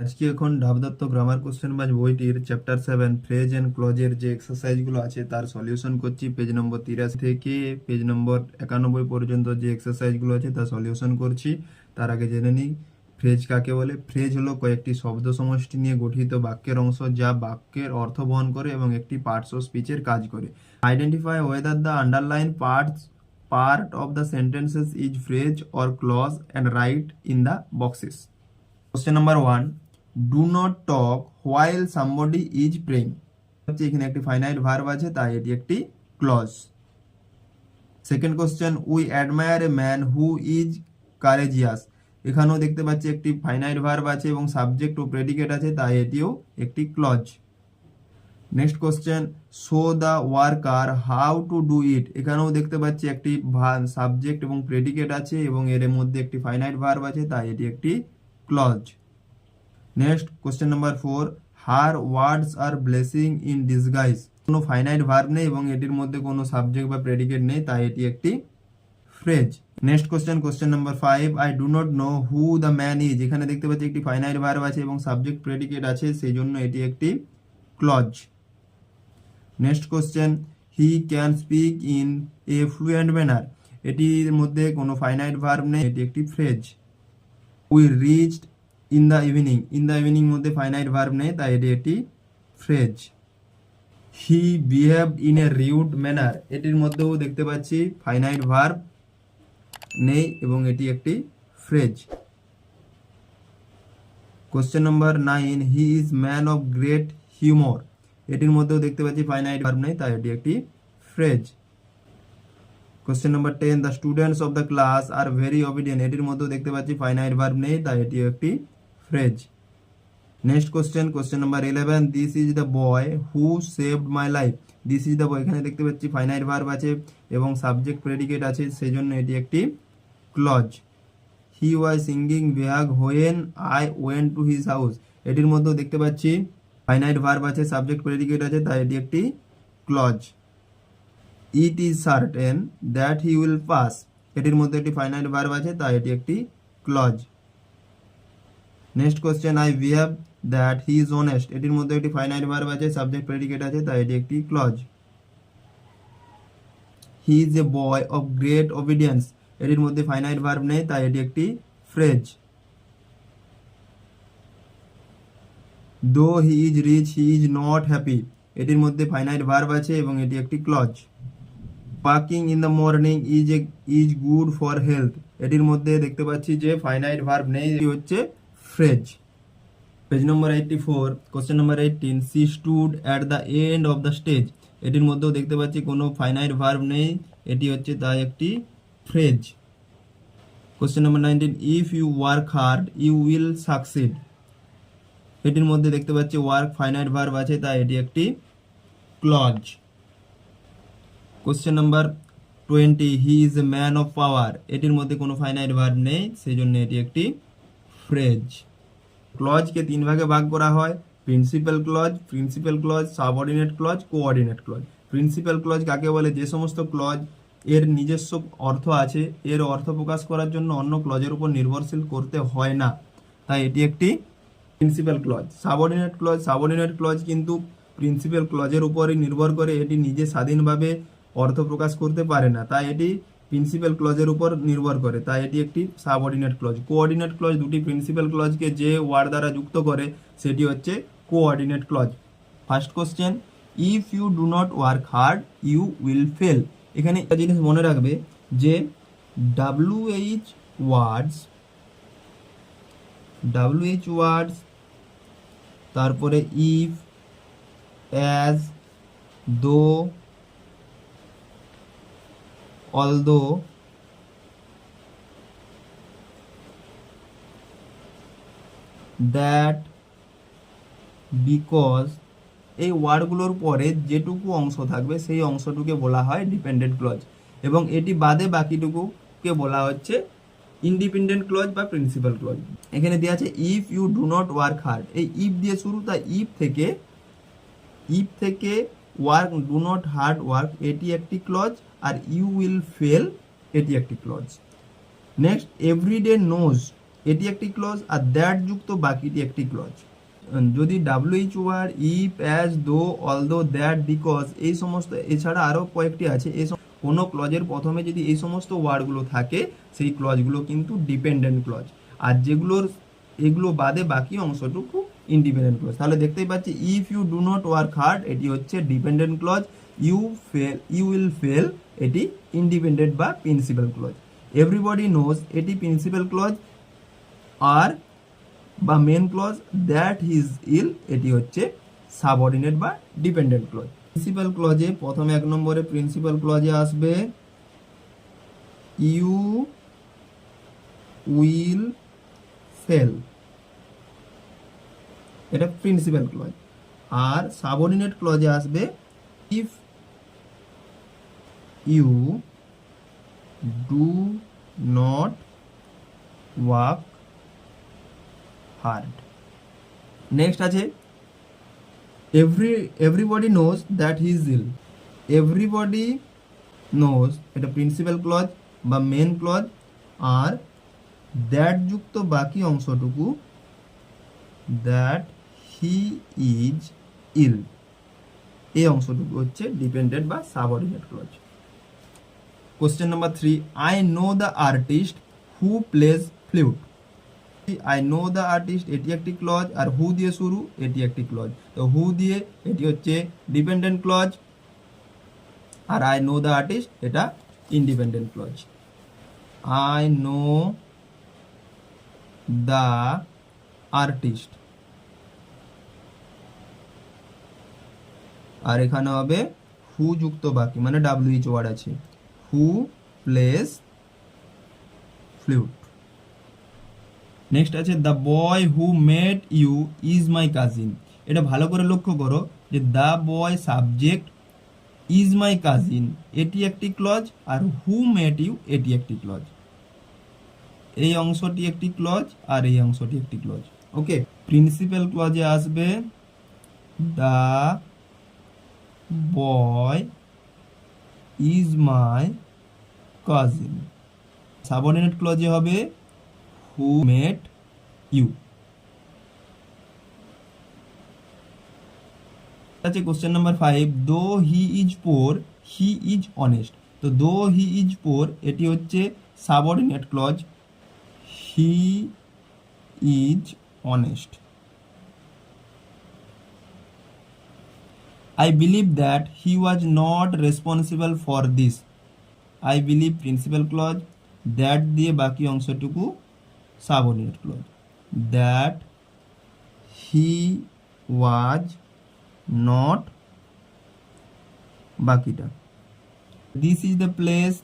আজকে এখন ডাবদত্ত grammar question বাজ বইটির চ্যাপ্টার 7 ফ্রেজ এন্ড ক্লজের যে এক্সারসাইজগুলো আছে তার সলিউশন করছি। পেজ নম্বর 83 থেকে পেজ নম্বর 91 পর্যন্ত যে এক্সারসাইজগুলো আছে তার সলিউশন করছি। তার আগে জেনে নিই ফ্রেজ কাকে বলে। ফ্রেজ হলো কয়েকটি শব্দ সমষ্টি নিয়ে গঠিত বাক্যের অংশ যা বাক্যের অর্থ বহন করে এবং একটি পার্টস অফ স্পিচের কাজ করে। Identify whether the underline part of the sentences is phrase or clause and write in the boxes. Question number 1. Do not talk while somebody is praying. হচ্ছে এখানে একটি ফাইনাইট ভার্ব আছে তাই এটি একটি clause. Second question, we admire a man who is courageous. এখানেও দেখতে পাচ্ছি একটি ফাইনাইট ভার্ব আছে এবং সাবজেক্ট ও প্রেডিকেট আছে তাই এটিও একটি clause. Next question, show the worker how to do it. এখানেও দেখতে পাচ্ছি একটি সাবজেক্ট এবং প্রেডিকেট আছে এবং এর মধ্যে একটি ফাইনাইট ভার্ব আছে তাই এটি একটি clause. Next question number 4, her words are blessing in disguise. কোনো ফাইনাইট ভার্ব নেই এবং এটির মধ্যে কোনো সাবজেক্ট বা প্রেডিকেট নেই তাই এটি একটি phrase. Next question number 5, I do not know who the man is. এখানে দেখতে পাচ্ছি একটি ফাইনাইট ভার্ব আছে এবং সাবজেক্ট প্রেডিকেট আছে সেই জন্য এটি একটি clause. Next question, he can speak in a fluent manner. এটির মধ্যে কোনো ফাইনাইট ভার্ব নেই, এটি একটি phrase. We reached in the evening. In the evening মধ্যে ফাইনাইট ভার্ব নেই তাই এটি একটি phrase. He behaved in a rude manner. এটির মধ্যেও দেখতে পাচ্ছি ফাইনাইট ভার্ব নেই এবং এটি একটি phrase. Question number 9, he is man of great humour. এটির মধ্যেও দেখতে পাচ্ছি ফাইনাইট ভার্ব নেই তাই এটি একটি phrase. Question number 10, the students of the class are very obedient. এটির মধ্যেও দেখতে পাচ্ছি ফাইনাইট ভার্ব নেই তাই এটি একটি phrase. Next question number 11, this is the boy who saved my life. This is the boy, এখানে দেখতে পাচ্ছি ফাইনাইট ভার্ব আছে এবং সাবজেক্ট প্রেডিকেট আছে সেই জন্য এটি একটি clause. He was singing Bihag when I went to his house. এটির মধ্যেও দেখতে পাচ্ছি ফাইনাইট ভার্ব আছে, সাবজেক্ট প্রেডিকেট আছে তাই এটি একটি clause. It is certain that he will pass. এটির মধ্যে একটি ফাইনাইট ভার্ব আছে তাই এটি একটি clause. Next question, I believe that he is honest. এটির মধ্যে একটি ফাইনাইট ভার্ব আছে, সাবজেক্ট প্রেডিকেট আছে তাই এটি একটি clause. He is A boy of great obedience. এটির মধ্যে ফাইনাইট ভার্ব নেই তাই এটি একটি phrase. Though he is rich he is not happy. এটির মধ্যে ফাইনাইট ভার্ব আছে এবং এটি একটি clause. Walking in the morning is good for health. এটির মধ্যে দেখতে পাচ্ছি যে ফাইনাইট ভার্ব নেই, এটি হচ্ছে phrase. Page number 84, question number 18, she stood at the end of the stage. এটির মধ্যেও দেখতে পাচ্ছি কোনো ফাইনাইট ভার্ব নেই, এটি হচ্ছে তাই একটি phrase. Question number 19, if you work hard you will succeed. এটির মধ্যে দেখতে পাচ্ছি ওয়ার্ক ফাইনাইট ভার্ব আছে তাই এটি একটি clause. Question number 20, he is a man of power. এটির মধ্যে কোনো ফাইনাইট ভার্ব নেই সেই জন্য এটি একটি ফ্রেজ। ক্লজকে 3 ভাগে ভাগ করা হয়, principal clause, subordinate clause, coordinate clause. Principal clause কাকে বলে? যে সমস্ত ক্লজ এর নিজস্ব অর্থ আছে, এর অর্থ প্রকাশ করার জন্য অন্য ক্লজের উপর নির্ভরশীল করতে হয় না, তাই এটি একটি প্রিন্সিপাল ক্লজ। সাবঅর্ডিনেট ক্লজ কিন্তু প্রিন্সিপাল ক্লজের উপরই নির্ভর করে, এটি নিজে স্বাধীনভাবে অর্থ প্রকাশ করতে পারে না, তাই এটি প্রিন্সিপাল ক্লজের উপর নির্ভর করে, তাই এটি একটি সাবঅর্ডিনেট ক্লজ। কোঅর্ডিনেট ক্লজ দুটি প্রিন্সিপাল ক্লজকে যে ওয়ার্ড দ্বারা যুক্ত করে সেটি হচ্ছে coordinate clause. First question, if you do not work hard you will fail. এখানে একটা জিনিস মনে রাখবে যে WH ওয়ার্ডস, তারপরে if, as, though, although, that, because, এই ওয়ার্ডগুলোর পরে যেটুকু অংশ থাকবে সেই অংশটুকে বলা হয় ডিপেন্ডেন্ট ক্লজ এবং এটি বাদে বাকিটুকুকে বলা হচ্ছে ইন্ডিপেন্ডেন্ট ক্লজ বা প্রিন্সিপাল ক্লজ। এখানে দেওয়া আছে if you do not work hard, এই ইফ দিয়ে শুরু, তাই ইফ থেকে work, do not hard work, এটি একটি ক্লজ, আর ইউ উইল ফেল এটি একটি ক্লজ। নেক্সট, এভরিডে নোজ, এটি একটি ক্লজ, আর দ্যাট যুক্ত বাকিটি একটি ক্লজ। যদি ডাব্লিউএইচ ওয়ার্ড, ইফ, অ্যাজ, দো, অলদো, দ্যাট, বিকজ, এই সমস্ত, এছাড়া আরও কয়েকটি আছে, কোনো ক্লজের প্রথমে যদি এই সমস্ত ওয়ার্ডগুলো থাকে সেই ক্লজগুলো কিন্তু ডিপেন্ডেন্ট ক্লজ, আর এগুলো বাদে বাকি অংশটুকু ইন্ডিপেন্ডেন্ট ক্লজ। তাহলে দেখতেই পাচ্ছি if you do not work hard এটি হচ্ছে dependent clause, you will fail এটি ইন্ডিপেন্ডেন্ট বা প্রিন্সিপাল ক্লজ, এভরিবডি নোজ এটি প্রিন্সিপাল ক্লজ আর বা main clause, that he is ill এটি হচ্ছে সাবঅর্ডিনেট বা ডিপেন্ডেন্ট ক্লজ। প্রিন্সিপাল ক্লজে প্রথমে 1 নম্বরে প্রিন্সিপাল ক্লজে আসবে ইউ উইল ফেল, এটা প্রিন্সিপাল ক্লজ। আর সাবঅর্ডিনেট ক্লজে আসবে if you do not work hard. Next আছে everybody knows that he is ill, everybody knows এটা প্রিন্সিপাল ক্লজ বা মেন ক্লজ, আর দ্যাট যুক্ত বাকি অংশটুকু দ্যাট হি ইজ ইল এই অংশটুকু হচ্ছে ডিপেন্ডেন্ট বা subordinate clause. Question number 3, I know the artist who plays flute. I know the artist এটি একটি ক্লজ, আর হু দিয়ে শুরু এটি একটি ক্লজ। তো হু দিয়ে এটি হচ্ছে ডিপেন্ডেন্ট ক্লজ, আর আই নো দ্য আর্টিস্ট এটা independent clause. I know the artist, আর এখানে হবে হু যুক্ত বাকি, মানে ডাব্লিউএইচ ওয়ার্ড আছে, হু প্লেজ ফ্লুট। নেক্সট আছে the boy who met you is my cousin. এটা ভালো করে লক্ষ্য করো যে the boy subject, is my cousin এটি একটি ক্লজ, আর হু মেট ইউ এটি একটি ক্লজ। এই অংশটি একটি ক্লজ আর এই অংশটি একটি ক্লজ। ওকে, প্রিন্সিপাল ক্লজে আসবে the boy is my cousin. Subordinate ক্লজে হবে হু মেট ইউ। আছে question number 5, though he is poor he is honest. তো দো হি ইজ পোর এটি হচ্ছে subordinate clause, he is honest. I believe that he was not responsible for this. I believe principal clause, that দিয়ে বাকি অংশটুকু subordinate clause, that he was not বাকিটা, this is the place,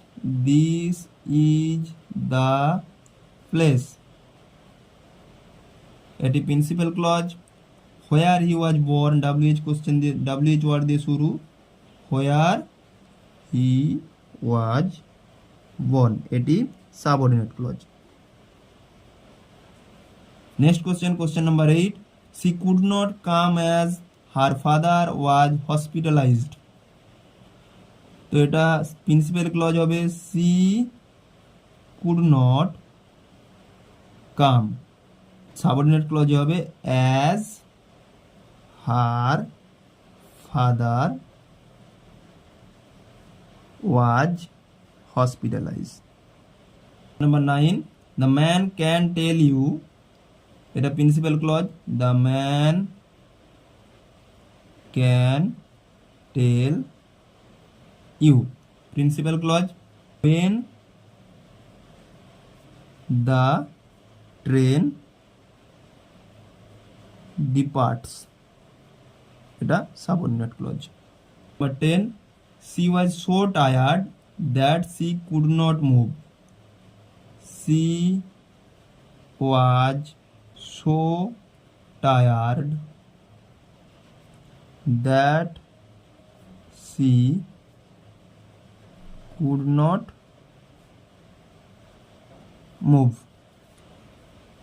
this is the place এটি principal clause, where he was born WH question দিয়ে WH word দিয়ে শুরু, where he was born এটি subordinate clause. Next question number 8, she could not come as her father was hospitalized। তো এটা principal clause হবে she could not come, subordinate clause হবে as her father was hospitalized. Number 9, the man can tell you, এটা principal clause, the man can tell you principal clause, when the train departs এটা subordinate clause. Number 10, she was so tired that she could not move। She was so tired that she could not move।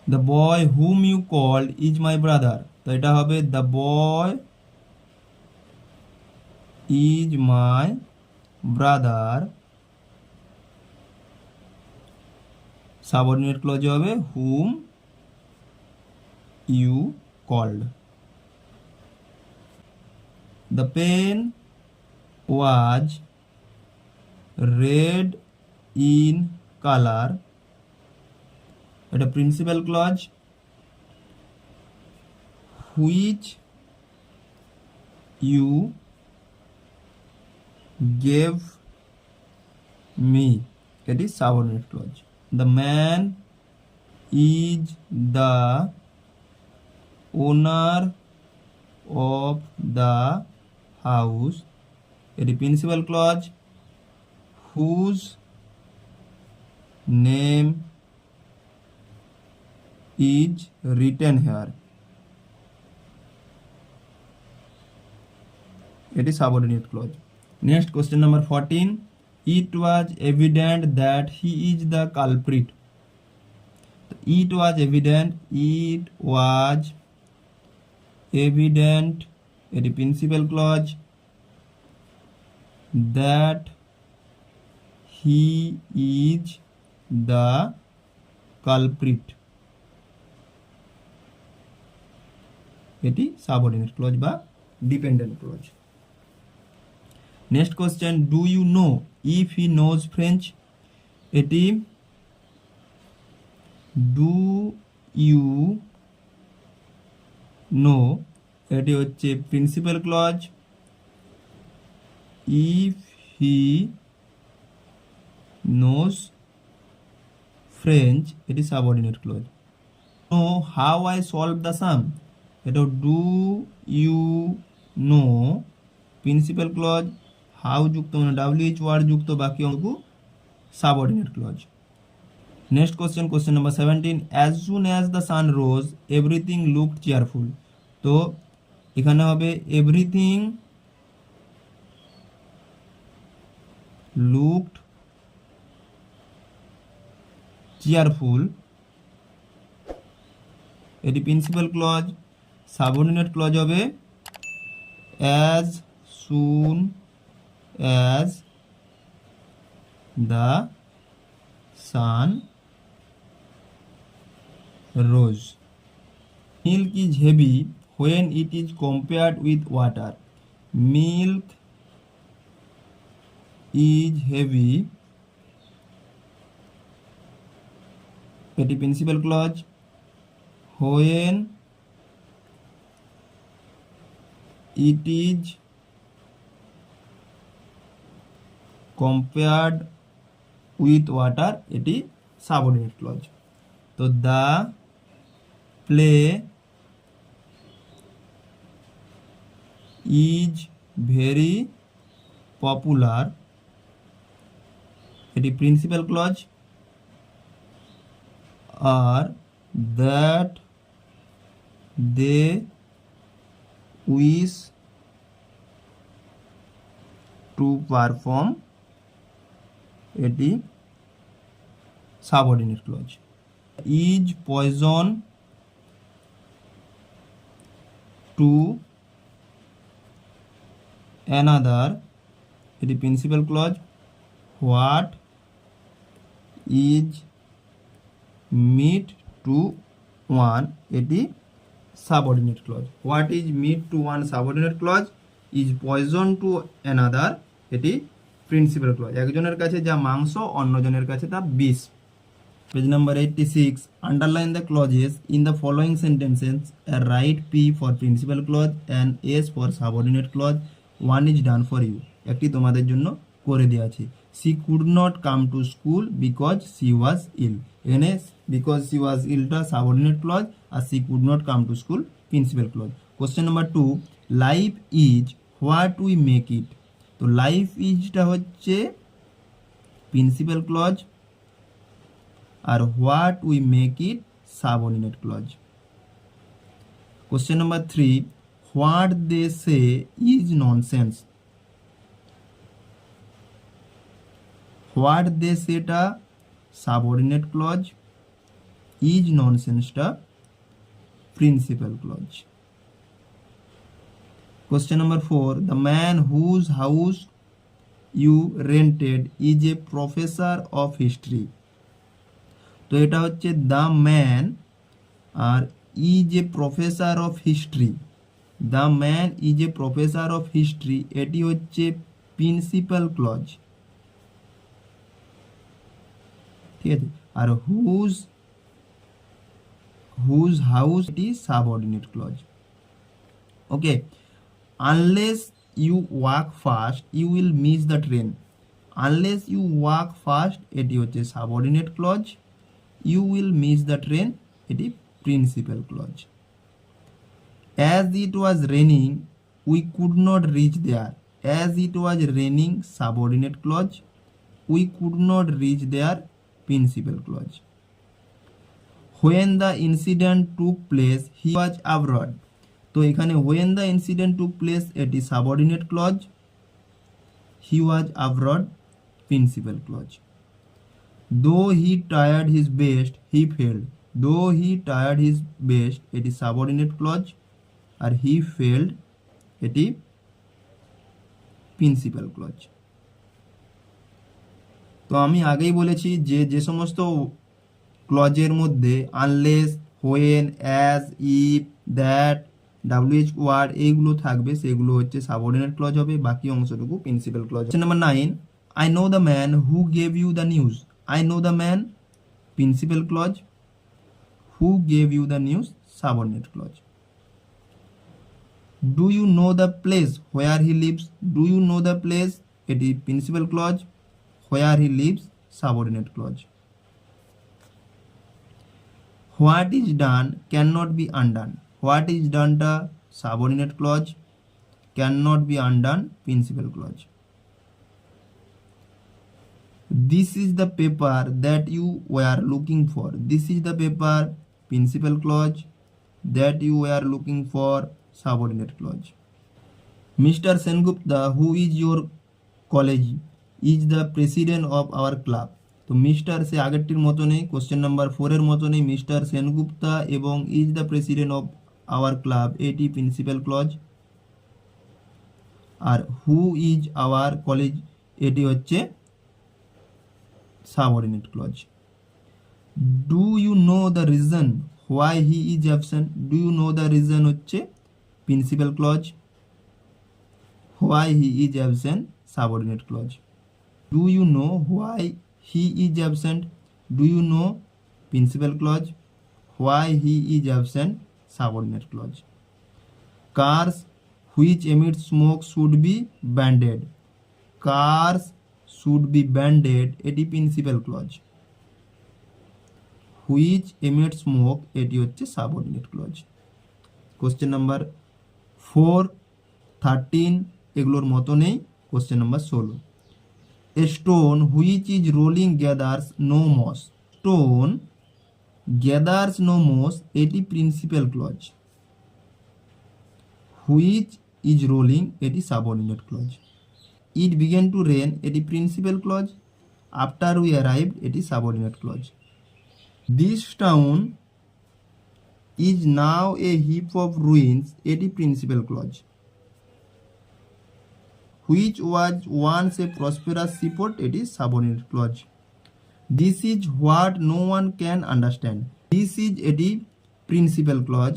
The boy whom you called is my brother। তো এটা হবে the boy is my brother, subordinate clause হবে whom you called. The pen was red in color. এটা principal clause which you gave me. It is subordinate clause. The man is the owner of the house. It is principal clause whose name is written here. It is subordinate clause. Next, question number 14. It was evident that he is the culprit. It was evident. It was evident. It is principal clause that he is the culprit. It is subordinate clause বা dependent clause. Next question, do you know if he knows French? এটি do you know এটি হচ্ছে principal clause if he knows French এটি subordinate clause know how I solve the sum এটা do you know principal clause how যুক্ত মানে WH word যুক্ত বাকি অঙ্ক subordinate clause next question number 17 as soon as the sun rose everything looked cheerful তো এখানে হবে everything looked cheerful এটি প্রিন্সিপাল ক্লজ সাবঅর্ডিনেট ক্লজ হবে as soon as the sun rose. Milk is heavy when it is compared with water. Milk is heavy. এটি principal clause when it is compared with water এটি subordinate clause তো the play is very popular এটি principal clause আর that they wish to perform এটি subordinate clause is poison to another এটি principal clause what is meat to one এটি subordinate clause what is meat to one subordinate clause is poison to another এটি principal clause একজনের কাছে যা মাংস অন্যজনের কাছে তা বিষ page number 86 underline the clauses in the following sentences write P for principal clause and S for subordinate clause one is done for you একটি তোমাদের জন্য করে দেওয়া আছে she could not come to school because she was ill এখানে because she was ill টা subordinate clause আর she could not come to school principal clause question number 2 life is what we make it তো life ইজটা হচ্ছে principal clause আর what we make it subordinate clause question number 3 what they say is nonsense what they সেটা subordinate clause is ননসেন্সটা principal clause Question number 4 the man whose house you rented is a professor of history তো এটা হচ্ছে the man আর is a professor of history, the man is a professor of history, এটি হচ্ছে principal clause, ঠিক আছে। আর whose house এটি subordinate clause. Okay, unless you walk fast you will miss the train, unless you walk fast এটি হচ্ছে subordinate clause, you will miss the train এটি principal clause. As it was raining we could not reach there, as it was raining subordinate clause, we could not reach there principal clause. When the incident took place he was abroad, তো এখানে when the incident took place এটি subordinate clause, he was abroad principal clause. Though he tried his best he failed, though he tried his best এটি subordinate clause, আর he failed এটি principal clause. তো আমি আগেই বলেছি যে যে সমস্ত ক্লজের মধ্যে unless, when, as, if, that, W H word এইগুলো থাকবে সেগুলো হচ্ছে সাবঅর্ডিনেট ক্লজ হবে, বাকি অংশটুকু principal clause. Number 9, I know the man who gave you the news, I know the man principal clause, who gave you the news subordinate clause. Do you know the place where he lives, do you know the place এটি principal clause, where he lives subordinate clause. What is done can not be undone, what is ডানটা subordinate clause, can not be undone principal clause. This is the paper that you were looking for, this is the paper principal clause, that you were looking for subordinate clause. Mister Sengupta who is your college is the president of our club, তো mister সে আগেরটির মতনই question number 4 এর মতনই mister Sengupta এবং is the president of our club এটি principal clause, আর who is our college এটি হচ্ছে subordinate clause. Do you know the reason why he is absent, do you know the reason হচ্ছে principal clause, why he is absent subordinate clause. Do you know why he is absent, do you know principal clause, why he is absent subordinate clause. Cars which emit smoke should be banned, cars should be banned এটি principal clause, which emit smoke এটি হচ্ছে subordinate clause. Question number 4, 13 এগুলোর মতো নেই। Question number 16, a stone which is rolling gathers no moss, stone gathers no moss এটি principal clause, which is rolling এটি subordinate clause. It began to rain এটি principal clause, after we arrived এটি subordinate clause. This town is now a heap of ruins এটি principal clause, which was once a prosperous seaport এটি subordinate clause. This is what no one can understand, this is এটি principal clause,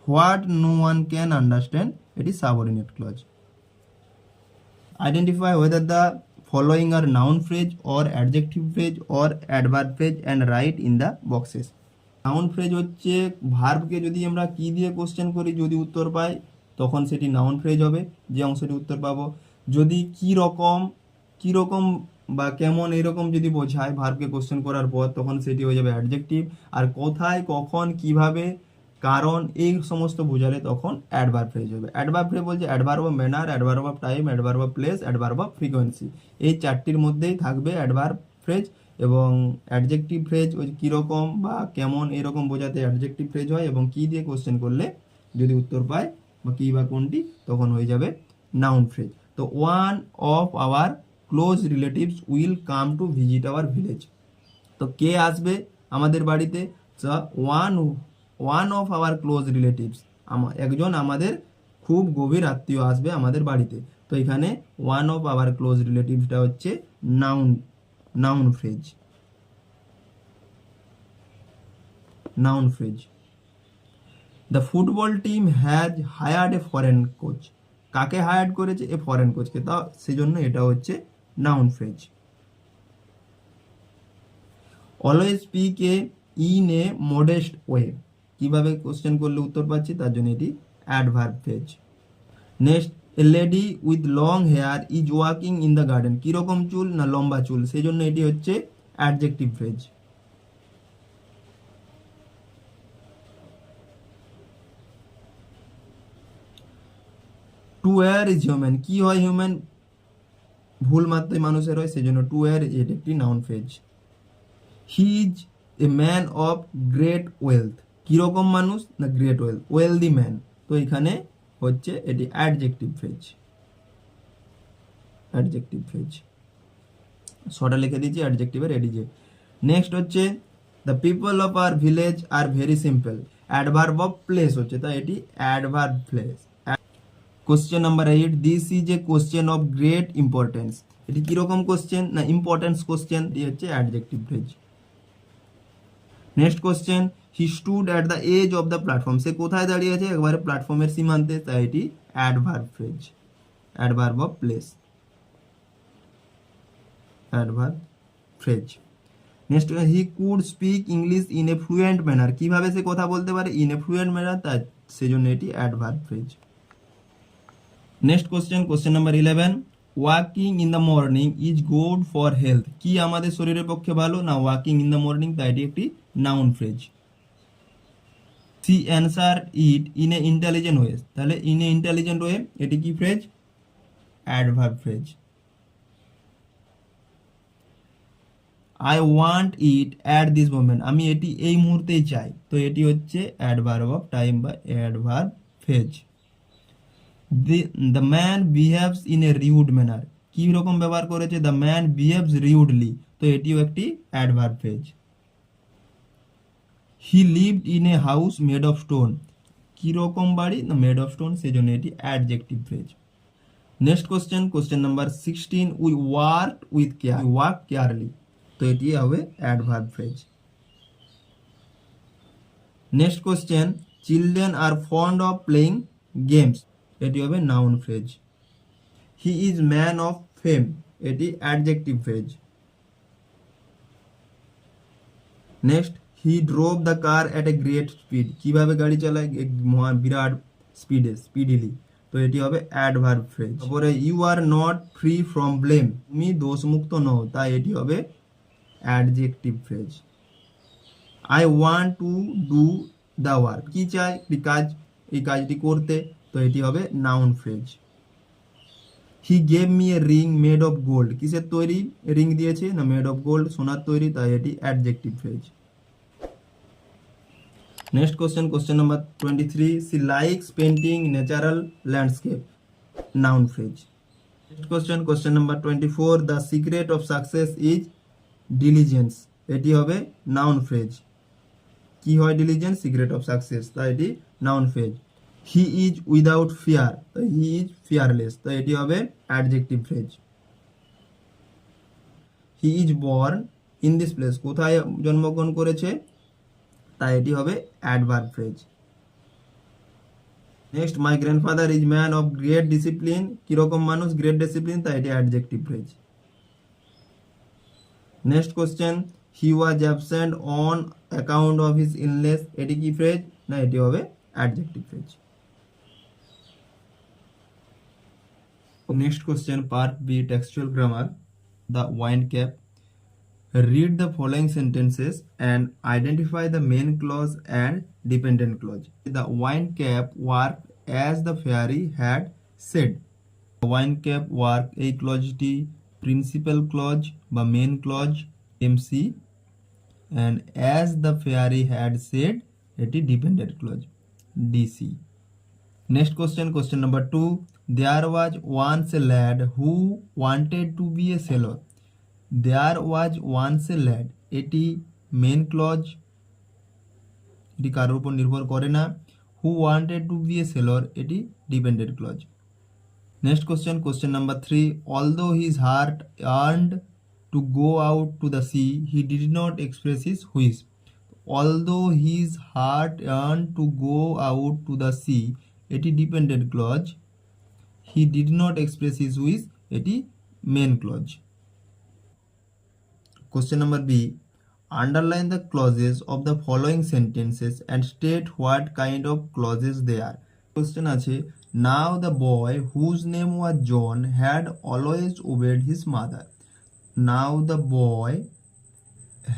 what no one can understand এটি subordinate clause. Identify whether the following are noun phrase or adjective phrase or adverb phrase and write in the boxes. Noun phrase হচ্ছে ভার্বকে যদি আমরা কি দিয়ে question করি যদি উত্তর পাই তখন সেটি নাউন ফ্রেজ হবে, যে অংশটি উত্তর পাবো। যদি কি রকম বা কেমন এরকম যদি বোঝায় ভার্বকে কোশ্চেন করার পর তখন সেটি হয়ে যাবে অ্যাডজেক্টিভ, আর কোথায়, কখন, কিভাবে, কারণ এই সমস্ত বোঝালে তখন অ্যাডভার্ব ফ্রেজ হবে। অ্যাডভার্ব ফ্রেজ বলছে adverb of manner, adverb of time, adverb of place, adverb of frequency, এই চারটির মধ্যেই থাকবে অ্যাডভার্ব ফ্রেজ। এবং অ্যাডজেক্টিভ ফ্রেজ ওই কীরকম বা কেমন এরকম বোঝাতে অ্যাডজেক্টিভ ফ্রেজ হয়, এবং কি দিয়ে কোশ্চেন করলে যদি উত্তর পায় বা কী বা কোনটি তখন হয়ে যাবে নাউন ফ্রেজ। তো one of our close relatives will come to visit our village, তো কে আসবে আমাদের বাড়িতে? One of our close relatives, একজন আমাদের খুব গভীর আত্মীয় আসবে আমাদের বাড়িতে। তো এখানে ওয়ান অফ আওয়ার ক্লোজ রিলেটিভসটা হচ্ছে noun phrase, noun phrase. The football team has hired A foreign coach, কাকে হায়ার করেছে? এ ফরেন কোচকে, তা সেজন্য এটা হচ্ছে noun phrase. Always speak A in a modest way, কিভাবে কোশ্চেন করলে উত্তর পাচ্ছি, তার জন্য এটি adverb phrase. Next, a lady with long hair is walking in the garden, কিরকম চুল? না লম্বা চুল, সেই জন্য এটি হচ্ছে adjective phrase. Two where is human, কি হয় হিউম্যান? ভুল মাত্রায় মানুষের হয়, সেই জন্য টু ওয়্যার এটি একটি noun phrase. He is a man of great wealth, কিরকম মানুষ? না গ্রেট ওয়েলথ, ওয়েলদি ম্যান, তো এখানে হচ্ছে এটি অ্যাডজেক্টিভ ফ্রেজ। অ্যাডজেক্টিভ ফ্রেজ শর্টে লিখে দিয়েছি অ্যাডজেক্টিভের এডিজে। নেক্সট হচ্ছে the people of our village are very simple, adverb of place হচ্ছে, তাই এটি adverb place. Question number 8, this is a question of great importance, এটি কিরকম কোশ্চেন? না ইম্পর্টেন্স কোশ্চেন, এটি হচ্ছে adjective phrase. Next question, he stood at the edge of the platform, সে কোথায় দাঁড়িয়ে আছে? একবারে প্ল্যাটফর্মের সীমান্তে, তাই এটি adverb phrase, adverb of place, adverb phrase. Next, he could speak English in a fluent manner, কিভাবে সে কথা বলতে পারে? ইন এ ফ্লুয়েন্ট ম্যানার, তাই সেজন্য এটি adverb phrase. Next question, question number 11, walking in the morning is good for health, কি আমাদের শরীরের পক্ষে ভালো? না ওয়াকিং ইন দ্য মর্নিং, তাই এটি একটি noun phrase. See answer it in a intelligent way, তাহলে ইন এ ইন্টেলিজেন্ট ওয়ে এটি কি phrase? Adverb phrase. I want it at this moment, আমি এটি এই মুহূর্তেই চাই, তো এটি হচ্ছে অ্যাডভার্ব অফ টাইম বা adverb phrase. The man behaves in a rude manner, কি রকম ব্যবহার করেছে? দ্য ম্যান বিহেভস রিউডলি, তো এটিও একটি adverb phrase. He lived in a house made of stone, কি রকম বাড়ি? না মেড অফ স্টোন, সেই জন্য এটি adjective phrase. Next question, question number 16, we work with care, work carefully, তো এটি হবে adverb phrase. Next question, children are fond of playing games, এটি হবে noun phrase. He is man of fame, এটি adjective phrase. Next, he drove the car at a great speed, কিভাবে গাড়ি চালায়? বিরাট স্পিডে, স্পিডিলি, তো এটি হবে অ্যাডভার্ব ফ্রেজ। তারপরে you are not free from blame, তুমি দোষমুক্ত নও, তাই এটি হবে adjective phrase. I want to do the work, কি চাই? কাজ, এই কাজটি করতে, তো এটি হবে noun phrase. He gave me a ring made of gold, কিসের তৈরি রিং দিয়েছে? না মেড অফ গোল্ড, সোনার তৈরি, তাই এটি adjective phrase. Next question, question number 23, she likes painting natural landscape, noun phrase. Next question, question number 24, the secret of success is diligence, এটি হবে নাউন ফ্রেজ। কি হয় ডিলিজেন্স? সিক্রেট অফ সাকসেস, তাই এটি noun phrase. He is without fear, তো he is fearless, তো এটি হবে adjective phrase. He is born in this place, কোথায় জন্মগ্রহণ করেছে? তাই এটি হবে adverb phrase. Next, my grandfather is man of great discipline, কিরকম মানুষ? গ্রেট ডিসিপ্লিন, তাই এটি adjective phrase. Next question, he was absent on account of his illness, এটি কি ফ্রেজ? না এটি হবে adjective phrase. Next question, part B textual grammar, the wind cap. Read the following sentences and identify the main clause and dependent clause. The wind cap worked as the fairy had said. The wind cap work এই ক্লজটি principal clause বা main clause MC, and as the fairy had said এটি dependent clause DC. Next question, question number 2, there was once a lad who wanted to be a sailor. There was once a lad, এটি main clause, এটি কারোর উপর নির্ভর করে না। Who wanted to be a sailor, এটি dependent clause. Next question, question number 3, although his heart yearned to go out to the sea he did not express his wish, although his heart yearned to go out to the sea, এটি dependent clause. he did not express his wish, এটি main clause. Question number B. Underline the clauses of the following sentences and state what kind of clauses they are. Question আছে, now the boy whose name was John had always obeyed his mother. Now the boy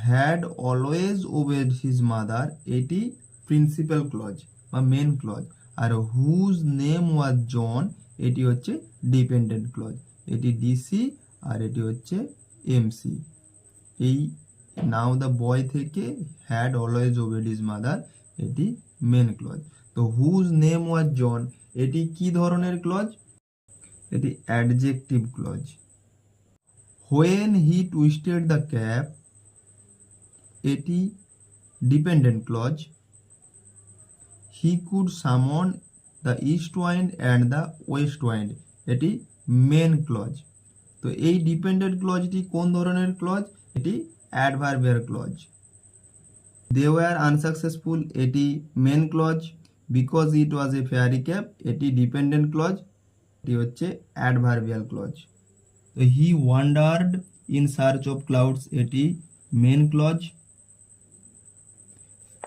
had always obeyed his mother, এটি principal clause বা main clause. আর whose name was John, এটি হচ্ছে dependent clause, এটি DC আর এটি হচ্ছে MC. এই নাও দ্য বয় থেকে had always obeyed his mother, এটি মেন ক্লজ। তো হুজ নেম ওয়াজ জন, এটি কি ধরনের ক্লজ? এটি adjective clause. When he twisted the cap, এটি dependent clause. He could summon the east wind and the west wind, এটি main clause. তো এই ডিপেন্ডেন্ট ক্লজটি কোন ধরনের ক্লজ? এটি adverbial clause. They were unsuccessful, এটি main clause. Because it was a fairy cap, এটি ডিপেন্ডেন্ট ক্লজ, এটি হচ্ছে অ্যাডভার্বিয়াল ক্লজ। তো he wandered in search of clouds, এটি main clause.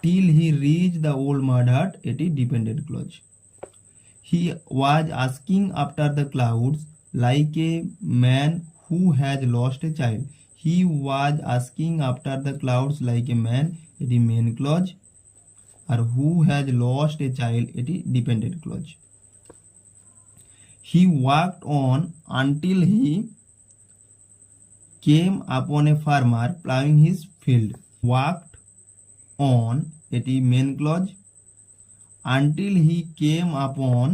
Till he reach the old mud hut, এটি dependent clause. He was asking after the clouds like a man who has lost a child, he was asking after the clouds like a man, এটি main clause. আর who has lost a child, এটি dependent clause. He walked on until he came upon a farmer ploughing his field, walked on, এটি main clause. Until he came upon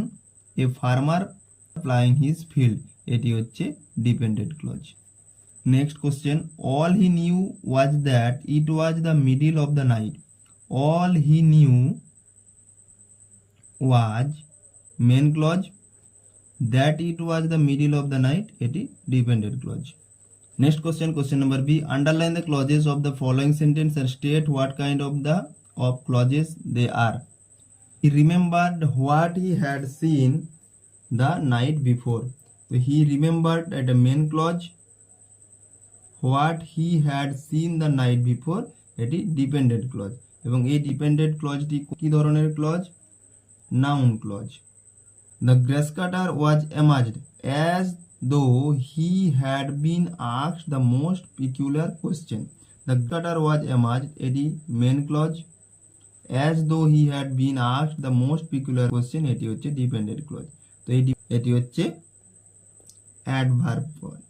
a farmer ploughing his field, এটি হচ্ছে dependent clause. Next question, all he knew was that it was the middle of the night, all he knew was main clause, that it was the middle of the night, এটি dependent clause. Next question, question number B, underline the clauses of the following sentence and state what kind of clauses they are. He remembered what he had seen the night before. So he remembered at a main clause, what he had seen the night before, এটি dependent clause. এবং এই dependent ক্লজটি কি ধরনের clause? Noun clause. The grass cutter was amazed as though he had been asked the most peculiar question. The cutter was amazed, এটি main clause. as though he had been asked the most peculiar question, এটি হচ্ছে dependent clause. তো এটি হচ্ছে adverb clause.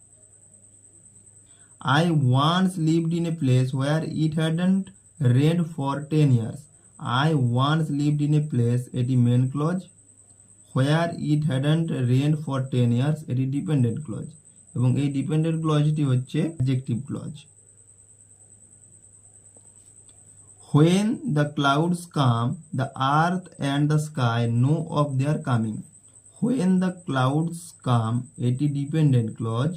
I once lived in a place where it hadn't rained for 10 years. I once lived in a place, এটি main clause. where it hadn't rained for 10 years, এটি dependent clause. এবং এই dependent ক্লজটি হচ্ছে adjective clause. When the clouds come, the earth and the sky know of their coming. When the clouds come, এটি dependent clause.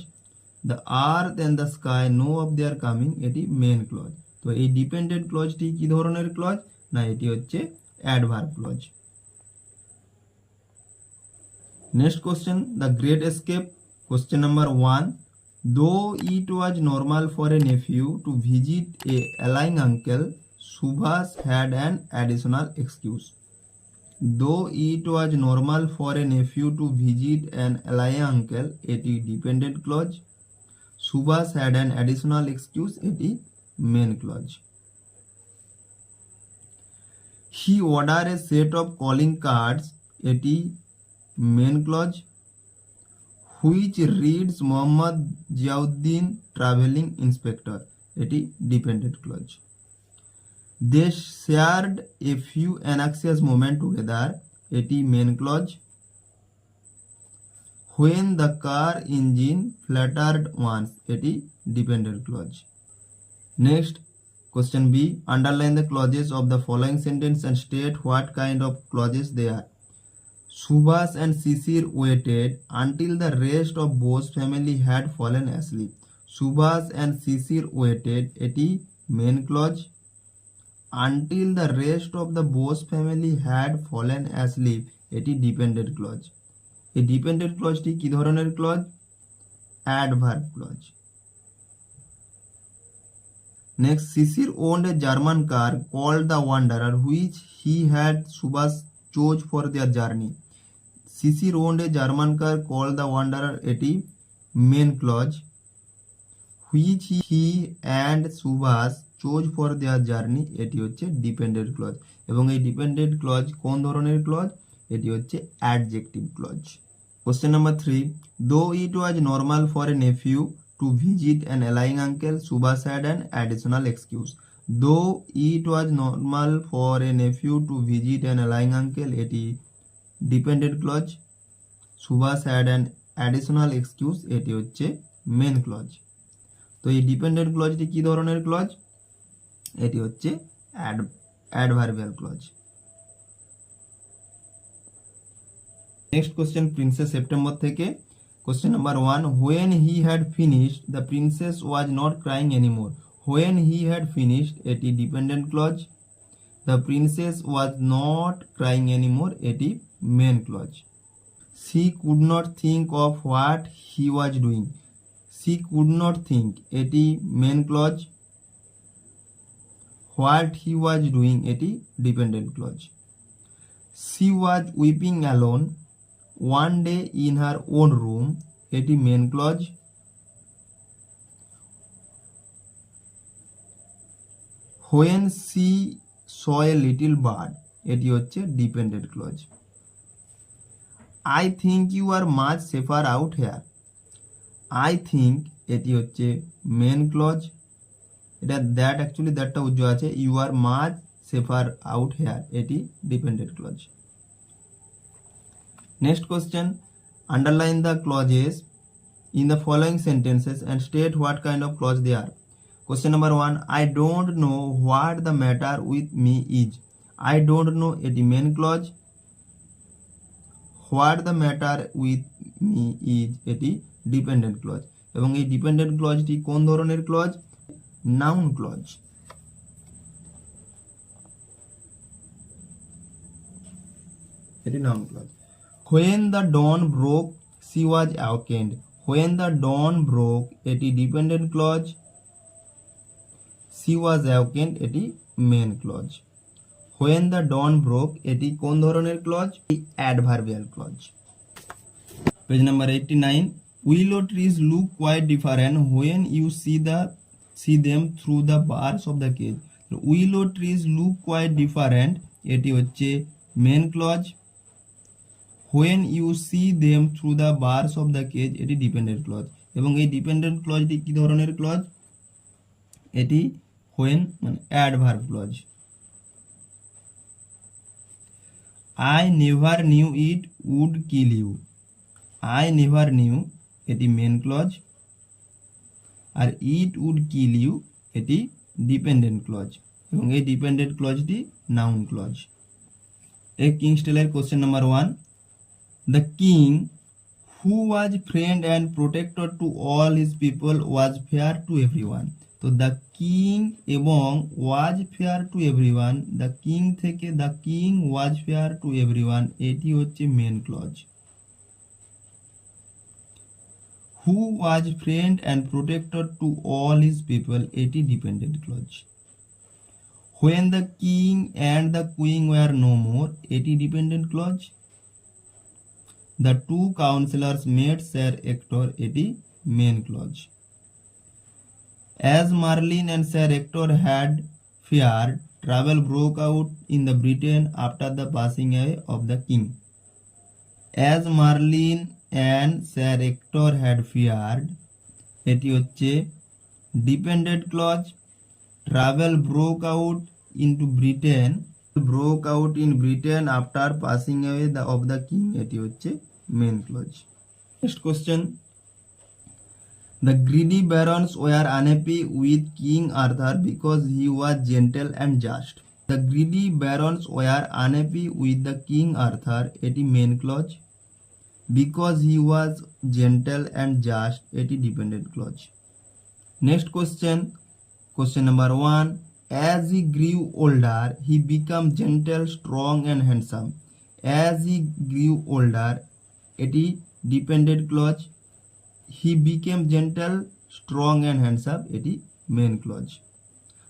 The earth and the sky know of their coming, এটি main clause. তো এই dependent ক্লজটি কি ধরনের clause? না, এটি হচ্ছে adverb clause. Next question, the great escape, question number 1, though it was normal for a nephew to visit a ailing uncle, Subhas had an additional excuse. Though it was normal for a nephew to visit an ailing uncle, এটি dependent clause. Subhas had an additional excuse, এটি main clause. He ordered a set of calling cards, এটি main clause. Which reads Muhammad Ziauddin traveling inspector, এটি dependent clause. They shared a few anxious moments together, এটি main clause. When the car engine fluttered once, এটি dependent clause. Next question B, underline the clauses of the following sentence and state what kind of clauses they are. Subhas and Sisir waited until the rest of Bose family had fallen asleep. Subhas and Sisir waited, এটি main clause. Until the rest of the Bose family had fallen asleep, এটি dependent clause. এই dependent ক্লজটি কি ধরনের clause? Adverb clause. Next, Sisir owned a German car called the Wanderer which he had Subhas chose for their journey. Sisir owned a German car called the Wanderer, এটি main clause. Which he and Subhas chose for their journey, এটি হচ্ছে dependent clause. এবং এই dependent clause কোন ধরনের clause? এটি হচ্ছে adjective clause. Question number 3, though it was normal for a nephew to visit an ailing uncle, Subhas had an additional excuse. Though it was normal for a nephew to visit an ailing uncle, এটি dependent clause. Subhas had an additional excuse, এটি হচ্ছে main clause. তো এই dependent ক্লজটি কি ধরনের clause? এটি হচ্ছে adverbial clause. Next question princess September থেকে। Question number 1, when he had finished the princess was not crying anymore. When he had finished, এটি dependent clause. The princess was not crying anymore, এটি main clause. She could not think of what he was doing. She could not think, এটি main clause. What he was doing, এটি dependent clause. She was weeping alone one day in her own room, এটি main clause. When she saw a little bird, এটি হচ্ছে dependent clause. I think you are much safer out here. I think, এটি হচ্ছে main clause. এটা that actually দ্যাটটা উজ্জ্ব আছে। You are much safer out here, এটি dependent clause. Next question, underline the clauses in the following sentences and state what kind of clause they are. Question number 1, I don't know what the matter with me is. I don't know, এটি main clause. What the matter with me is, এটি dependent clause. এবং এই dependent clauseটি কোন ধরনের clause? noun clause. এটি noun clause. When the dawn broke, she was awakened. When the dawn broke, এটি dependent clause. she was awakened, এটি main clause. when the dawn broke, এটি কোন ধরনের clause? Adverbial clause. Page number 89, willow trees look quite different when you see them through the bars of the cage. willow trees look quite different, এটি হচ্ছে main clause. when you see them through the bars of the cage, এটি dependent clause. এবং এই dependent ক্লজটি কি ধরনের clause? এটি when মানে adverb clause. I never knew it would kill you. I never knew, এটি মেন ক্লজ। আর it would kill you, এটি ডিপেন্ডেন্ট ক্লজ। এবং এই ডিপেন্ডেন্ট ক্লজটি নাউন ক্লজ। এই কিংস্টেলের question number 1, the king who was friend and protector to all his people was fair to everyone. তো the king এবং was fair to everyone, the king থেকে the king was fair to everyone, এটি হচ্ছে main clause. who was friend and protector to all his people, এটি dependent clause. when the king and the queen were no more, এটি dependent clause. the two counselors met Sir Hector, এটি main clause. as Merlin and Sir Hector had feared, trouble broke out in the Britain after the passing away of the king. as Merlin and Sir Hector had feared, এটি হচ্ছে dependent clause. trouble broke out in Britain after passing away of the king, এটি হচ্ছে main clause. Next question, the greedy barons were unhappy with King Arthur because he was gentle and just. the greedy barons were unhappy with the King Arthur, এটি main clause. because he was gentle and just, এটি dependent clause. Next question, question number 1, as he grew older he became gentle, strong and handsome. As he grew older এটি dependent clause, he became gentle, strong and handsome এটি main clause.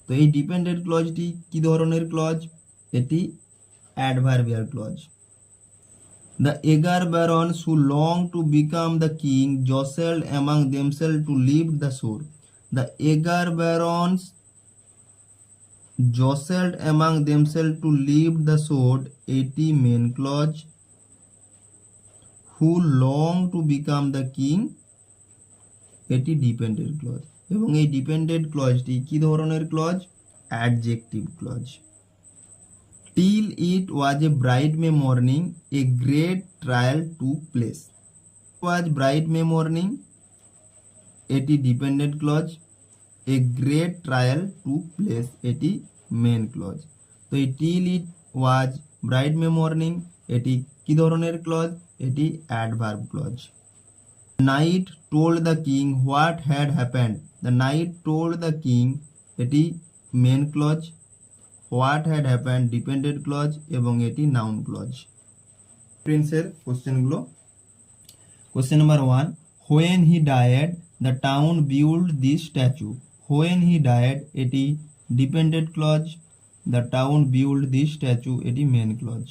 তো এই dependent ক্লজটি কি ধরনের clause? এটি adverbial clause. The eager barons who longed to become the king jostled among themselves to leave the shore. The eager barons jostled among themselves to leave the shore এটি main clause. who long to become the king এটি dependent clause, এবং এই dependent ক্লজটি কি ধরনের clause? Adjective clause. till it was a bright May morning a great trial took place. was bright May morning এটি dependent clause. a great trial took place এটি main clause. তো এই till it was bright May morning এটি কি ধরনের clause? এটি adverb clause. night told the king what had happened. the night told the king এটি main clause. what had happened dependent clause এবং এটি নাউন ক্লজ। প্রিন্সের কোশ্চেনগুলো। Question number 1, when he died the town built this statue. when he died এটি dependent clause, the town built this statue এটি main clause.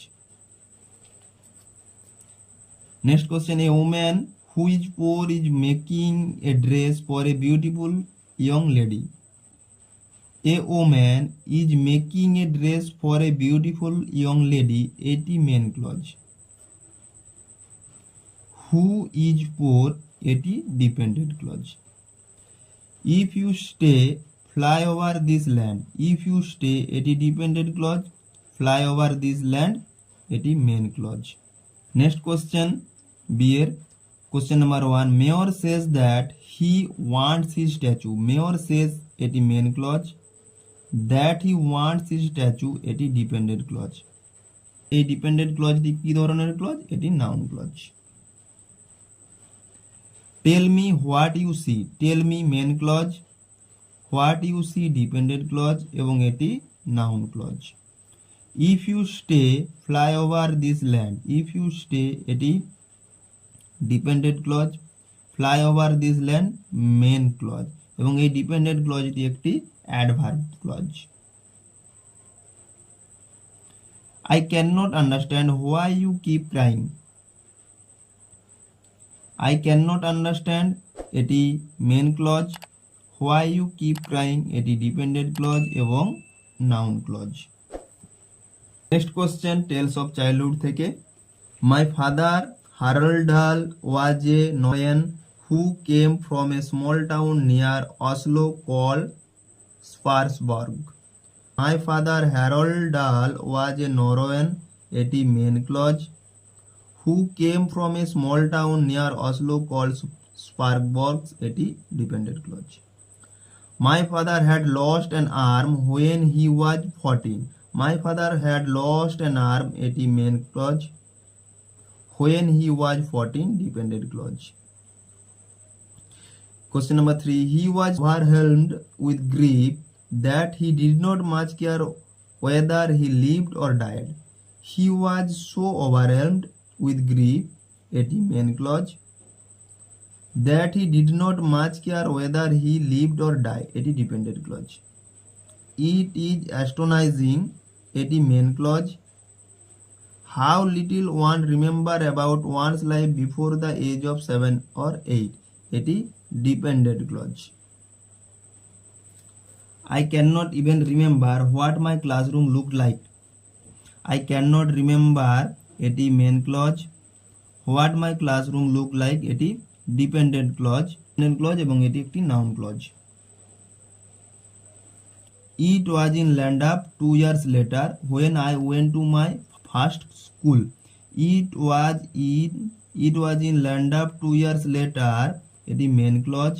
Next question, a woman who is poor is making a dress for a beautiful young lady. a woman is making a dress for a beautiful young lady এটি main clause. who is poor এটি dependent clause. if you stay fly over this land. if you stay এটি dependent clause, fly over this land এটি main clause. Next question B এর question number 1, mayor says that he wants his statue. Mayor says এটি main clause, that he wants his statue এটি dependent clause. এই dependent ক্লজটি কি ধরনের clause? এটি noun clause. Tell me what you see. Tell me main clause, what you see dependent clause এবং এটি noun clause. If you stay fly over this land. If you stay এটি dependent clause, fly over this land main clause এবং এই dependent ক্লজটি একটি adverb clause. I cannot understand why you keep crying. I cannot understand এটি main clause, why you keep crying এটি dependent clause এবং noun clause. Next question tells of childhood থেকে, my father Harald Dahl was a নয়েন who came from a small town near Oslo called Sparsborg. My father Harold Dahl was a Norwegian এটি main clause, who came from a small town near Oslo called Sparsborg এটি dependent clause. My father had lost an arm when he was 14. My father had lost an arm এটি main clause, when he was 14 dependent clause. Question number 3, he was overwhelmed with grief that he did not much care whether he lived or died. He was so overwhelmed with grief এটি main clause, that he did not much care whether he lived or died এটি dependent clause. It is astonishing এটি main clause, how little one remember about one's life before the age of 7 or 8 এটি dependent clause. I cannot even remember what my classroom looked like. I cannot remember এটি main clause, what my classroom looked like এটি dependent clause এবং এটি একটি noun clause. It was in Llandaff 2 years later when I went to my first school. It was in Llandaff 2 years later এটি main clause,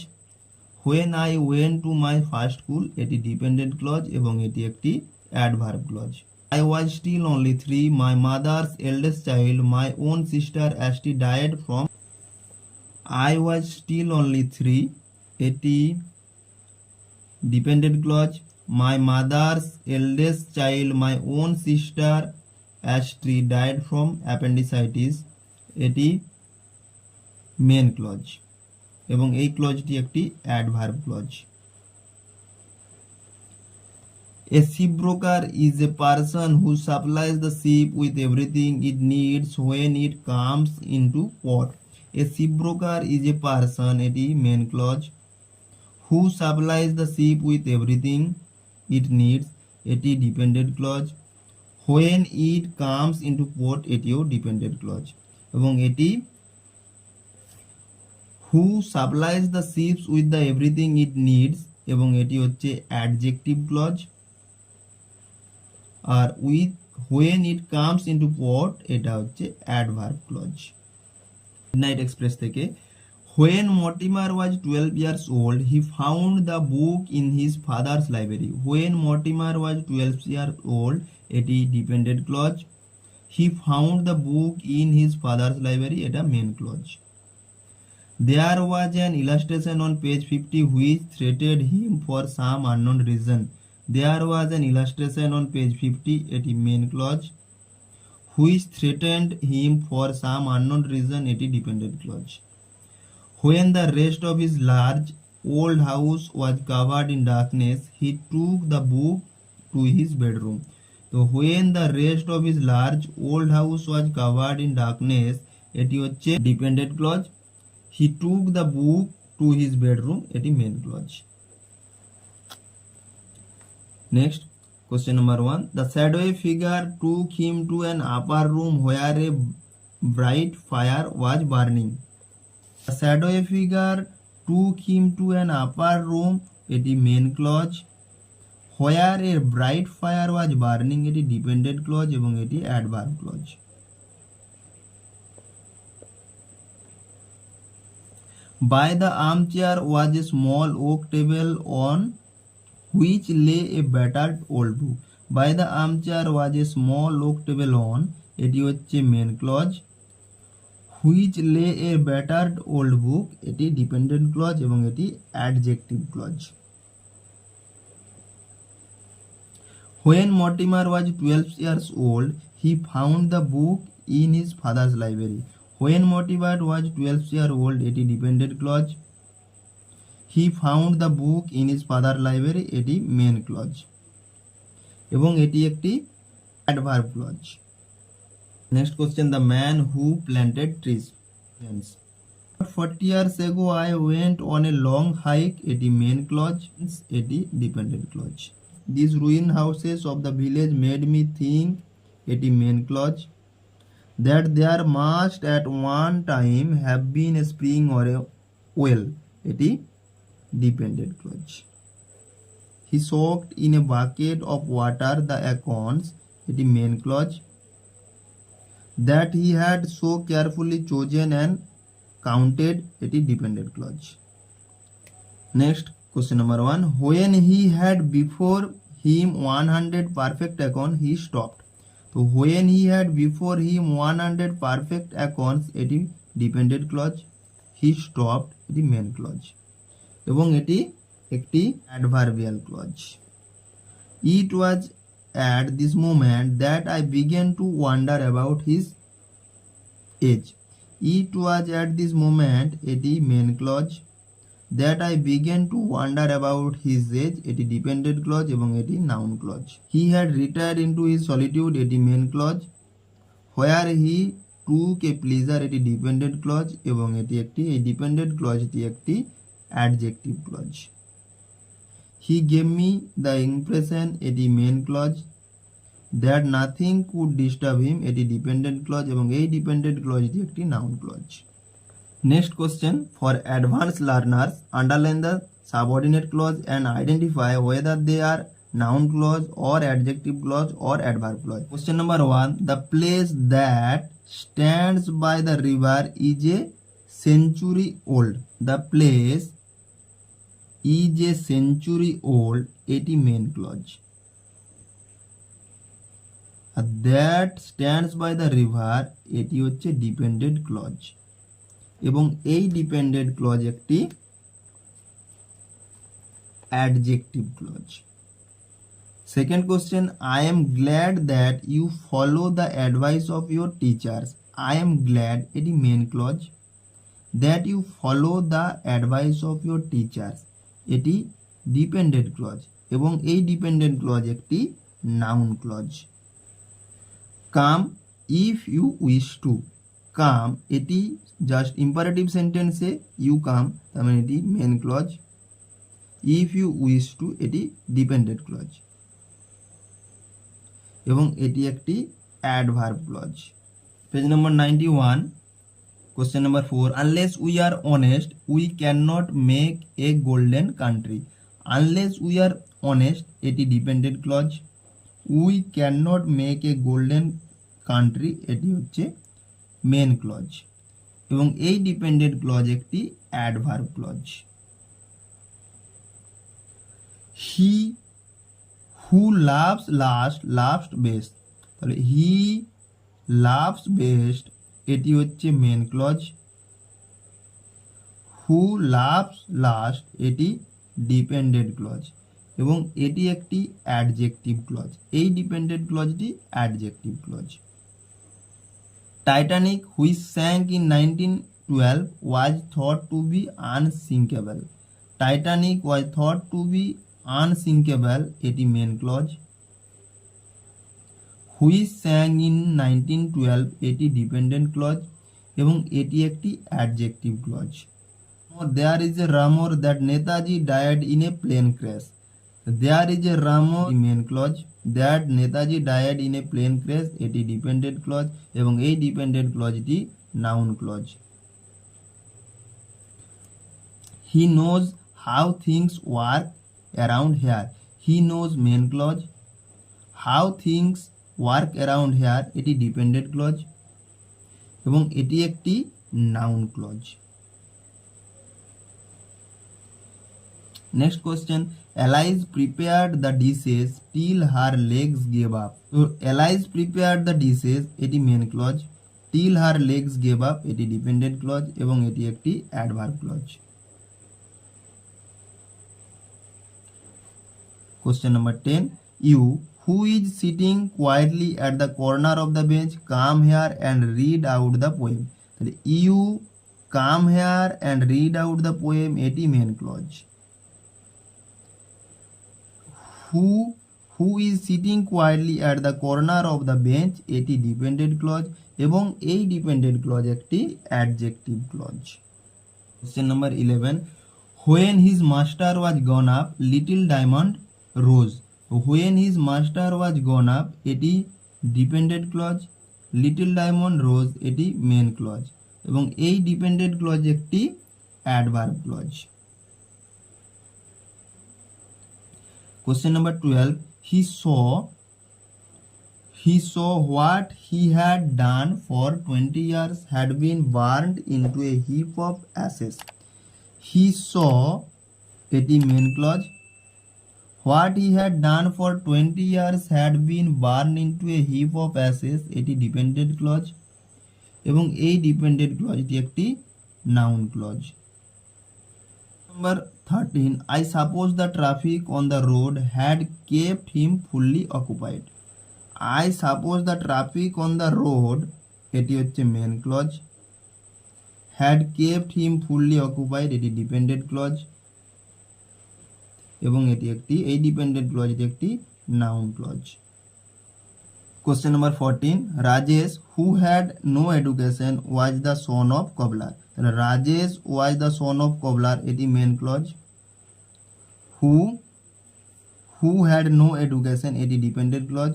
when I went to my first school এটি dependent clause এবং এটি একটি adverb clause. I was still only 3, my mother's eldest child, my own sister Asti died from. I was still only 3 এটি dependent clause, my mother's eldest child, my own sister Astri died from appendicitis, এটি main clause এবং এই ক্লজটি একটি adverb clause. A shipbroker is a person who supplies the ship with everything it needs when it comes into port. A shipbroker is a person, এটি main clause, who supplies the ship with everything it needs, এটি dependent clause, when it comes into port, এটিও dependent clause এবং এটি who supplies the ships with the everything it needs এবং এটি হচ্ছে adjective clause, আর with when it comes into port এটা হচ্ছে অ্যাডভার্ব ক্লজ। মিডনাইট এক্সপ্রেস থেকে, when Mortimer was 12 years old he found the book in his father's library. when Mortimer was 12 years old এটি dependent clause, he found the book in his father's library এটা main clause. there was an illustration on page 50 which threatened him for some unknown reason. There was an illustration on page 50, এটি main clause, which threatened him for some unknown reason, এটি dependent clause. When the rest of his large old house was covered in darkness, he took the book to his bedroom. So when the rest of his large old house was covered in darkness, এটি হচ্ছে dependent clause. He took the book to his bedroom, এটি main clause. Next, question number 1. The shadowy figure took him to an upper room where a bright fire was burning. The shadowy figure took him to an upper room, এটি main clause, where a bright fire was burning, এটি dependent clause এবং এটি adverb clause. By the armchair was a small oak table on which lay a battered old book. By the armchair was a small oak table on, এটি হচ্ছে main clause, which lay a battered old book, এটি dependent clause এবং এটি adjective clause. When Mortimer was 12 years old, he found the book in his father's library. When Mortimer was 12 years old, এটি dependent clause, he found the book in his father's library, এটি main clause এবং এটি একটি adverb clause. Next question, the man who planted trees. 40 years ago I went on a long hike, এটি main clause, এটি dependent clause. These ruined houses of the village made me think, এটি main clause, that there must at one time have been a spring or a well, এটি dependent clause. He soaked in a bucket of water the acorns, এটি main clause, that he had so carefully chosen and counted, এটি dependent clause. Next, question number 1. When he had before him 100 perfect acorns, he stopped. So when he had before him 100 perfect acorns, এটি dependent clause, he stopped, এটি main clause এবং এটি একটি adverbial clause. It was at this moment that I began to wonder about his age. It was at this moment, এটি main clause, that I began to wonder about his age, এটি dependent clause এবং এটি noun clause. He had retired into his solitude, এটি main clause, where he took a pleasure, এটি dependent clause এবং এটি একটি এই dependent clause এটি একটি adjective clause. He gave me the impression, এটি main clause, that nothing could disturb him, এটি dependent clause এবং এই dependent clause এটি একটি noun clause. Next question, for advanced learners, underline the subordinate clause and identify whether they are noun clause or adjective clause or adverb clause. Question number 1. The place that stands by the river is a century old. The place is a century old, এটি main clause. That stands by the river, এটি হচ্ছে dependent clause এবং এই dependent clause একটি adjective clause. Second question, I am glad that you follow the advice of your teachers. I am glad এটি main clause, that you follow the advice of your teachers এটি dependent clause এবং এই dependent clause একটি noun clause. Come if you wish to, come এটি just imperative সেন্টেন্সে you come, তার মানে এটি main clause. If you wish to এটি ডিপেন্ডেন্ট ক্লজ এবং এটি একটি adverb clause. Page number 91, question number 4, unless we are honest we can not make a golden country. Unless we are honest এটি dependent clause, we can not make a golden country এটি হচ্ছে main clause এবং এই dependent clause একটি adverb clause. He who loves last loves best, তাহলে he loves best এটি হচ্ছে main clause, who loves last এটি ডিপেন্ডেন্ট ক্লজ এবং এটি একটি অ্যাডজেক্টিভ ক্লজ। এই dependent ক্লজটি adjective clause. Titanic which sank in 1912 was thought to be unsinkable. Titanic was thought to be unsinkable এটি main clause, which sank in 1912 এটি dependent clause এবং এটি একটি adjective clause. There is a rumour that Netaji died in a plane crash. There is a rumour main clause, that Netaji died in a plane crash এটি dependent clause এবং এই dependent ক্লজটি noun clause. He knows how things work around here, he knows main clause, how things work around here এটি dependent clause এবং এটি একটি noun clause. Next question, Alice prepared the dishes till her legs gave up. তো Alice prepared the dishes এটি main clause, till her legs gave up এটি dependent clause এবং এটি একটি adverb clause. Question number 10. You, who is sitting quietly at the corner of the bench, come here and read out the poem. You come here and read out the poem এটি main clause. Who is sitting quietly at the corner of the bench এটি dependent clause এবং এই dependent clause একটি adjective clause. Question number 11. When his master was gone up, little diamond rose. When his master was gone up এটি dependent clause, little diamond rose এটি main clause এবং এই dependent clause একটি adverb clause. Question number 12, he saw what he had done for 20 years had been burned into a heap of ashes. He saw এটি main clause, what he had done for 20 years had been burned into a heap of ashes এটি dependent clause এবং এই dependent ক্লজটি একটি noun clause. Number 13, I suppose the traffic on the road had kept him fully occupied. I suppose the traffic on the road এটি হচ্ছে main clause, had kept him fully occupied এটি dependent clause এবং এটি একটি এই dependent ক্লজটি একটি noun clause. Question number 14, Rajesh who had no education was the son of cobbler. Rajesh was the son of cobbler এটি main clause, who had no education এটি dependent clause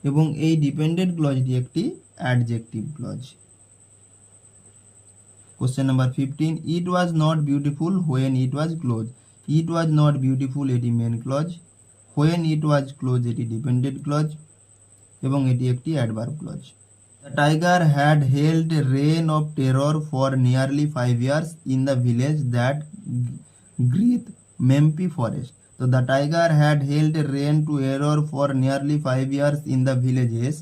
এবং এই ডিপেন্ডেন্ট ক্লজটি একটি adjective clause. Question number 15, it was not beautiful when it was close. It was not beautiful এটি main clause, when it was close এটি dependent clause এবং এটি একটি adverb clause. The tiger had held reign of terror for nearly 5 years in the village that গ্রিথ মেম্পি forest. তো the tiger had held reign to error for nearly 5 years in the villages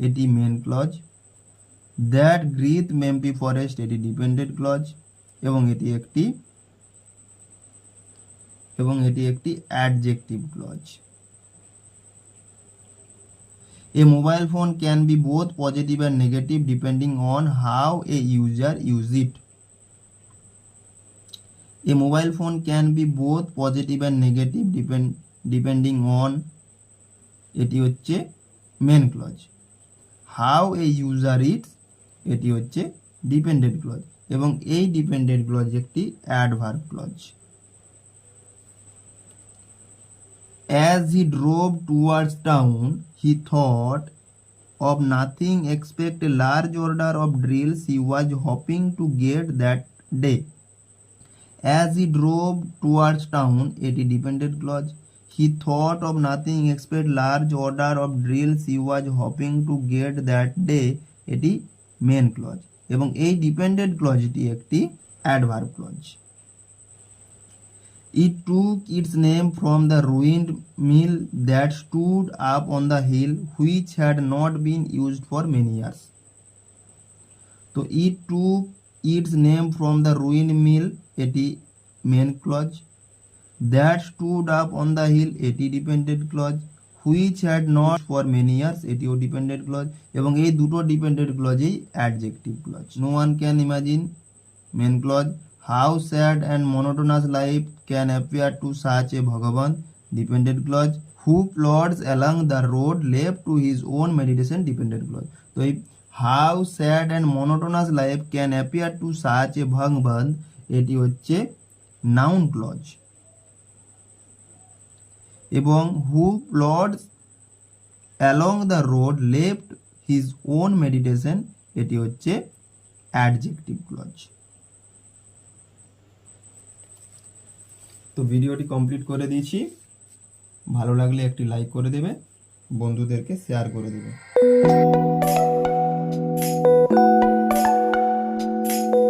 এটি main clause, that গ্রিথ মেম্পি forest এটি dependent clause এবং এটি একটি adjective clause. A mobile phone can be both positive and negative depending on how a user use it. A mobile phone can be both positive and negative depending on, এটি হচ্ছে main clause. How a user its, এটি হচ্ছে dependent clause, এবং এই dependent clause একটি adverb clause. As he drove towards town, he thought of nothing except a large order of drills he was hoping to get that day. As he drove towards town, এটি dependent clause. He thought of nothing except large order of drills he was hoping to get that day, এটি main clause, এবং এই dependent ক্লজটি একটি adverb clause. It took its name from the ruined mill that stood up on the hill, which had not been used for many years. তো it took its name from the ruined mill, এটি main clause. That stood up on the hill, এটি dependent clause. Which had not for many years, এটিও dependent clause, এবং এই দুটো dependent ক্লজেই adjective clause. No one can imagine, main clause. How sad and monotonous life can appear to such a Bhagavan, dependent clause. Who plods along the road left to his own meditation, dependent clause. তো এই how sad and monotonous life can appear to such a Bhagavan, এটি হচ্ছে noun clause, এবং who plods along the road left his own meditation, এটি হচ্ছে adjective clause। তো ভিডিওটি complete করে দিয়েছি, ভালো লাগলে একটি লাইক করে দেবে, বন্ধুদেরকে শেয়ার করে দেবে।